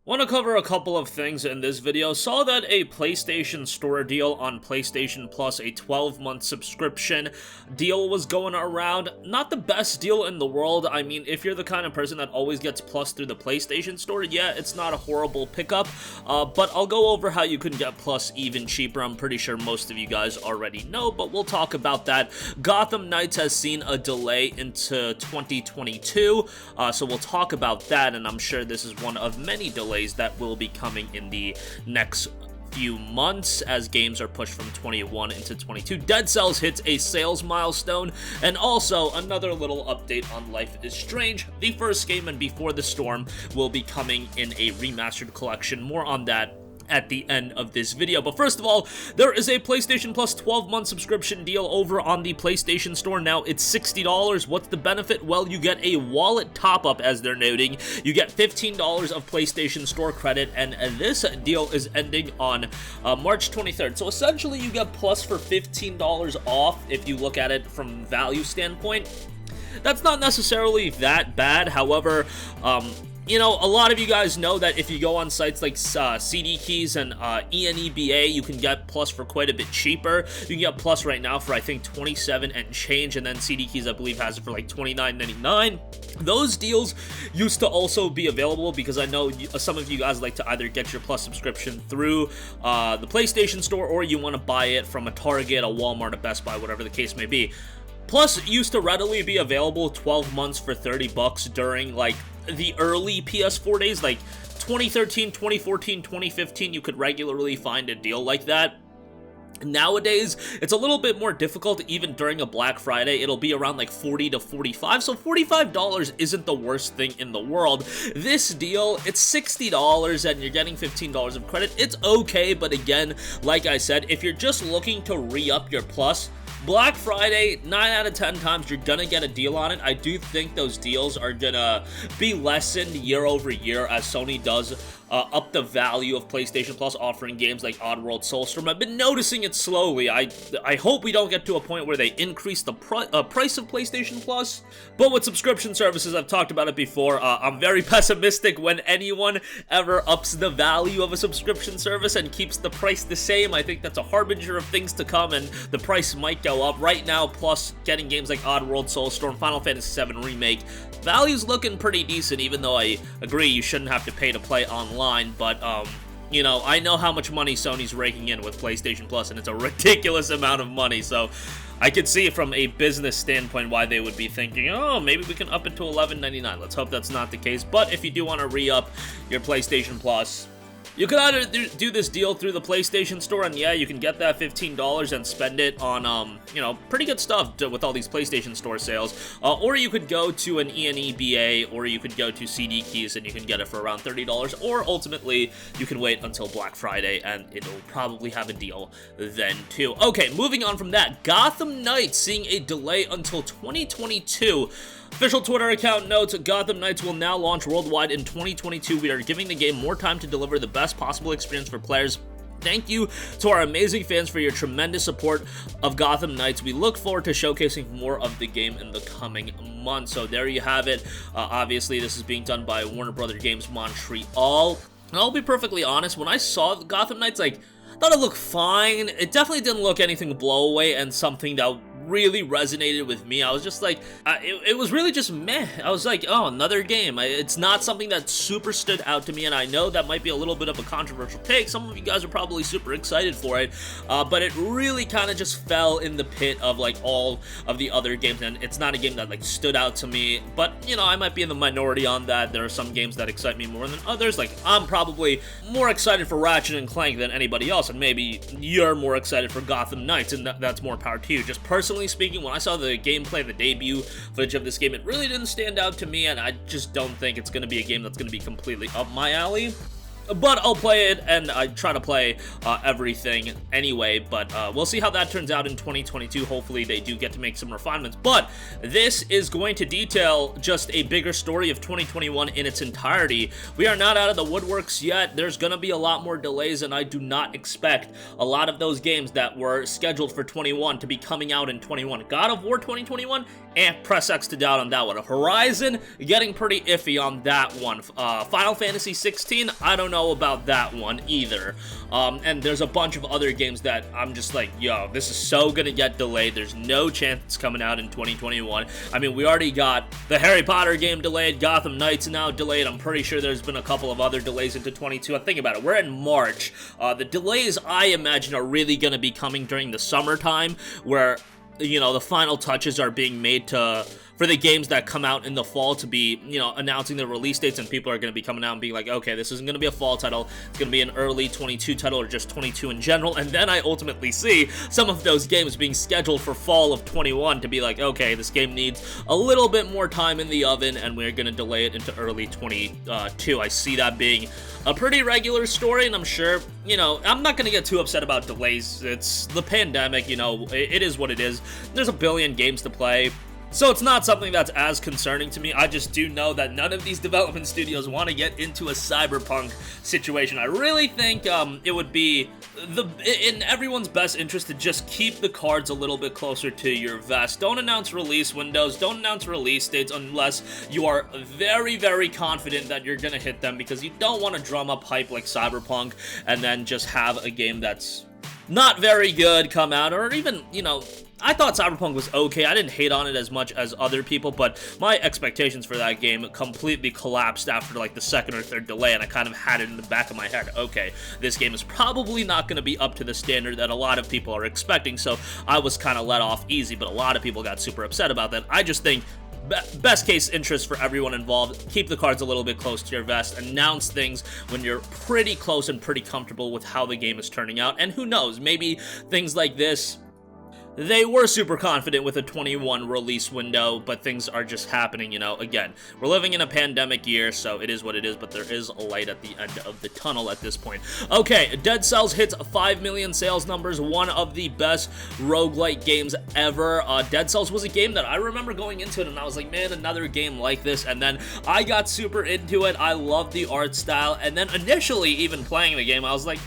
Want to cover a couple of things in this video. Saw that a PlayStation Store deal on PlayStation Plus, a 12-month subscription deal was going around. Not the best deal in the world. I mean, if you're the kind of person that always gets Plus through the PlayStation Store, yeah, it's not a horrible pickup. But I'll go over how you can get Plus even cheaper. I'm pretty sure most of you guys already know, but we'll talk about that. Gotham Knights has seen a delay into 2022, so we'll talk about that, and I'm sure this is one of many delays that will be coming in the next few months as games are pushed from 21 into 22. Dead Cells hits a sales milestone, and also another little update on Life is Strange. The first game and Before the Storm will be coming in a remastered collection. More on that at the end of this video. But first of all, there is a PlayStation Plus 12-month subscription deal over on the PlayStation Store. Now it's $60. What's the benefit? Well, you get a wallet top-up, as they're noting. You get $15 of PlayStation Store credit, and this deal is ending on March 23rd. So essentially, you get Plus for $15 off if you look at it from value standpoint. That's not necessarily that bad. However, you know, a lot of you guys know that if you go on sites like CD Keys and ENEBA, you can get Plus for quite a bit cheaper. You can get Plus right now for, I think, $27 and change, and then CD Keys, I believe, has it for like $29.99. Those deals used to also be available because I know some of you guys like to either get your Plus subscription through the PlayStation Store, or you want to buy it from a Target, a Walmart, a Best Buy, whatever the case may be. Plus used to readily be available 12 months for $30 during, like, the early PS4 days, like 2013, 2014, 2015, you could regularly find a deal like that. Nowadays, it's a little bit more difficult. Even during a Black Friday, it'll be around like $40 to $45, so $45 isn't the worst thing in the world. This deal, it's $60 and you're getting $15 of credit. It's okay, but again, like I said, if you're just looking to re-up your Plus, Black Friday, 9 out of 10 times, you're gonna get a deal on it. I do think those deals are gonna be lessened year over year as Sony does up the value of PlayStation Plus, offering games like Oddworld, Soulstorm. I've been noticing it slowly. I hope we don't get to a point where they increase the price of PlayStation Plus. But with subscription services, I've talked about it before, I'm very pessimistic when anyone ever ups the value of a subscription service and keeps the price the same. I think that's a harbinger of things to come, and the price might go up. Right now, Plus getting games like Oddworld, Soulstorm, Final Fantasy VII Remake, value's looking pretty decent, even though I agree you shouldn't have to pay to play online. But you know, I know how much money Sony's raking in with PlayStation Plus, and it's a ridiculous amount of money, so I could see from a business standpoint why they would be thinking, oh, maybe we can up it to $11.99. Let's hope that's not the case. But if you do want to re-up your PlayStation Plus, you could either do this deal through the PlayStation Store, and yeah, you can get that $15 and spend it on, you know, pretty good stuff with all these PlayStation Store sales, or you could go to an ENEBA, or you could go to CD Keys, and you can get it for around $30, or ultimately, you can wait until Black Friday, and it'll probably have a deal then, too. Okay, moving on from that, Gotham Knights seeing a delay until 2022. Official Twitter account notes, Gotham Knights will now launch worldwide in 2022. We are giving the game more time to deliver the best possible experience for players. Thank you to our amazing fans for your tremendous support of Gotham Knights. We look forward to showcasing more of the game in the coming months. So there you have it. Obviously, this is being done by Warner Brothers Games Montreal. And I'll be perfectly honest, when I saw Gotham Knights, like, I thought it looked fine. It definitely didn't look anything blow away, and something that really resonated with me. I was just like, it was really just meh. I was like, oh, another game. It's not something that super stood out to me, and I know that might be a little bit of a controversial take. Some of you guys are probably super excited for it, but it really kind of just fell in the pit of like all of the other games, and it's not a game that like stood out to me. But you know, I might be in the minority on that. There are some games that excite me more than others. Like, I'm probably more excited for Ratchet and Clank than anybody else, and maybe you're more excited for Gotham Knights, and that's more power to you. Just personally speaking, when I saw the gameplay, the debut footage of this game, it really didn't stand out to me, and I just don't think it's going to be a game that's going to be completely up my alley. but I'll play it, and I try to play everything anyway, but we'll see how that turns out in 2022. Hopefully they do get to make some refinements, but this is going to detail just a bigger story of 2021 in its entirety. We are not out of the woodworks yet. There's gonna be a lot more delays, and I do not expect a lot of those games that were scheduled for 21 to be coming out in 21. God of War 2021, press X to doubt on that one. Horizon, getting pretty iffy on that one. Final Fantasy 16, I don't know about that one either. And there's a bunch of other games that I'm just like, yo, this is so gonna get delayed. There's no chance it's coming out in 2021. I mean, we already got the Harry Potter game delayed, Gotham Knights now delayed. I'm pretty sure there's been a couple of other delays into 22. I'm thinking about it, we're in March. The delays, I imagine, are really gonna be coming during the summertime, where, you know, the final touches are being made for the games that come out in the fall to be, you know, announcing the release dates, and people are going to be coming out and being like, okay, this isn't going to be a fall title, it's going to be an early 22 title, or just 22 in general. And then I ultimately see some of those games being scheduled for fall of 21 to be like, okay, this game needs a little bit more time in the oven, and we're going to delay it into early 22. I see that being a pretty regular story, and I'm sure, you know, I'm not going to get too upset about delays. It's the pandemic, you know, it is what it is. There's a billion games to play, so it's not something that's as concerning to me. I just do know that none of these development studios want to get into a cyberpunk situation. I really think it would be in everyone's best interest to just keep the cards a little bit closer to your vest. Don't announce release windows, don't announce release dates unless you are very, very confident that you're gonna hit them, because you don't want to drum up hype like Cyberpunk and then just have a game that's not very good come out, or even, you know, I thought Cyberpunk was okay. I didn't hate on it as much as other people, but my expectations for that game completely collapsed after like the second or third delay, and I kind of had it in the back of my head, okay, this game is probably not going to be up to the standard that a lot of people are expecting, so I was kind of let off easy, but a lot of people got super upset about that. I just think best case interest for everyone involved, keep the cards a little bit close to your vest, announce things when you're pretty close and pretty comfortable with how the game is turning out, and who knows, maybe things like this, they were super confident with a 21 release window, but things are just happening, you know. Again, we're living in a pandemic year, so it is what it is, but there is a light at the end of the tunnel at this point. Okay, Dead Cells hits 5 million sales numbers, one of the best roguelike games ever. Dead Cells was a game that I remember going into it, and I was like, man, another game like this, and then I got super into it. I loved the art style, and then initially, even playing the game, I was like,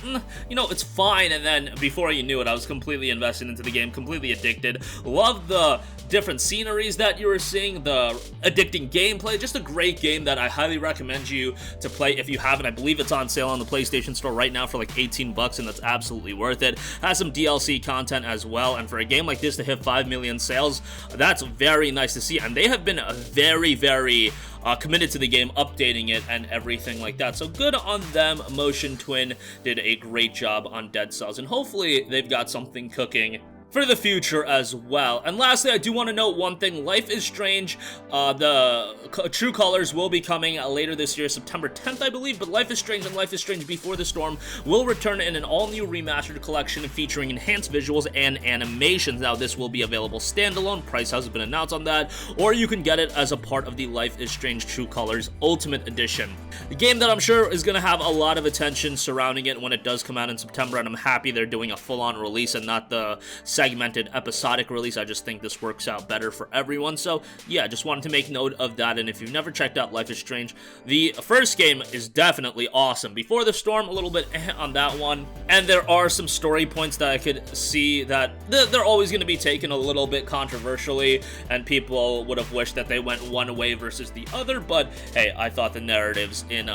you know, it's fine, and then before you knew it, I was completely invested into the game, completely addicted. Love the different sceneries that you were seeing, the addicting gameplay, just a great game that I highly recommend you to play if you haven't. I believe it's on sale on the PlayStation Store right now for like 18 bucks, and that's absolutely worth it. Has some DLC content as well, and for a game like this to hit 5 million sales, that's very nice to see, and they have been very, very committed to the game, updating it and everything like that, so good on them. Motion Twin did a great job on Dead Cells, and hopefully they've got something cooking for the future as well. And lastly, I do want to note one thing. Life is Strange, the True Colors will be coming later this year, September 10th, I believe, but Life is Strange and Life is Strange Before the Storm will return in an all-new remastered collection featuring enhanced visuals and animations. Now, this will be available standalone. Price hasn't been announced on that, or you can get it as a part of the Life is Strange True Colors Ultimate Edition. The game that I'm sure is going to have a lot of attention surrounding it when it does come out in September, and I'm happy they're doing a full-on release and not the segmented episodic release. I just think this works out better for everyone. So yeah, just wanted to make note of that. And if you've never checked out Life is Strange, the first game is definitely awesome. Before the Storm, a little bit on that one, and there are some story points that I could see that they're always going to be taken a little bit controversially, and people would have wished that they went one way versus the other, but hey, I thought the narratives in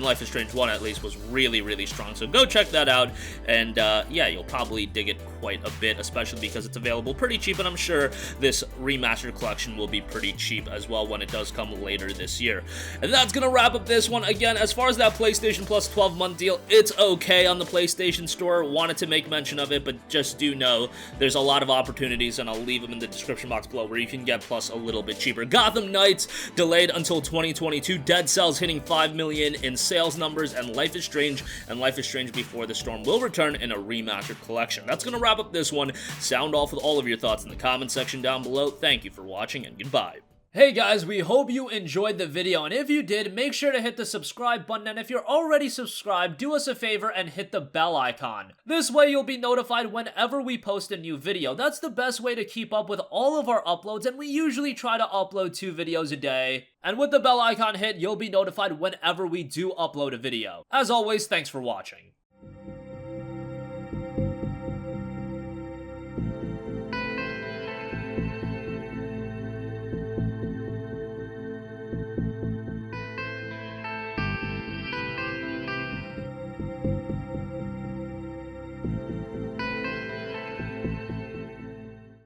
Life is Strange 1 at least was really, really strong, so go check that out, and yeah, you'll probably dig it quite a bit, especially because it's available pretty cheap, and I'm sure this remastered collection will be pretty cheap as well when it does come later this year. And that's gonna wrap up this one. Again, as far as that PlayStation Plus 12-month deal, it's okay on the PlayStation Store. Wanted to make mention of it, but just do know there's a lot of opportunities, and I'll leave them in the description box below where you can get Plus a little bit cheaper. Gotham Knights delayed until 2022, Dead Cells hitting 5 million in sales numbers, and Life is Strange and Life is Strange Before the Storm will return in a remastered collection. That's gonna wrap up this one. Sound off with all of your thoughts in the comment section down below. Thank you for watching, and goodbye. Hey guys, we hope you enjoyed the video, and if you did, make sure to hit the subscribe button, and if you're already subscribed, do us a favor and hit the bell icon. This way you'll be notified whenever we post a new video. That's the best way to keep up with all of our uploads, and we usually try to upload 2 videos a day. And with the bell icon hit, you'll be notified whenever we do upload a video. As always, thanks for watching.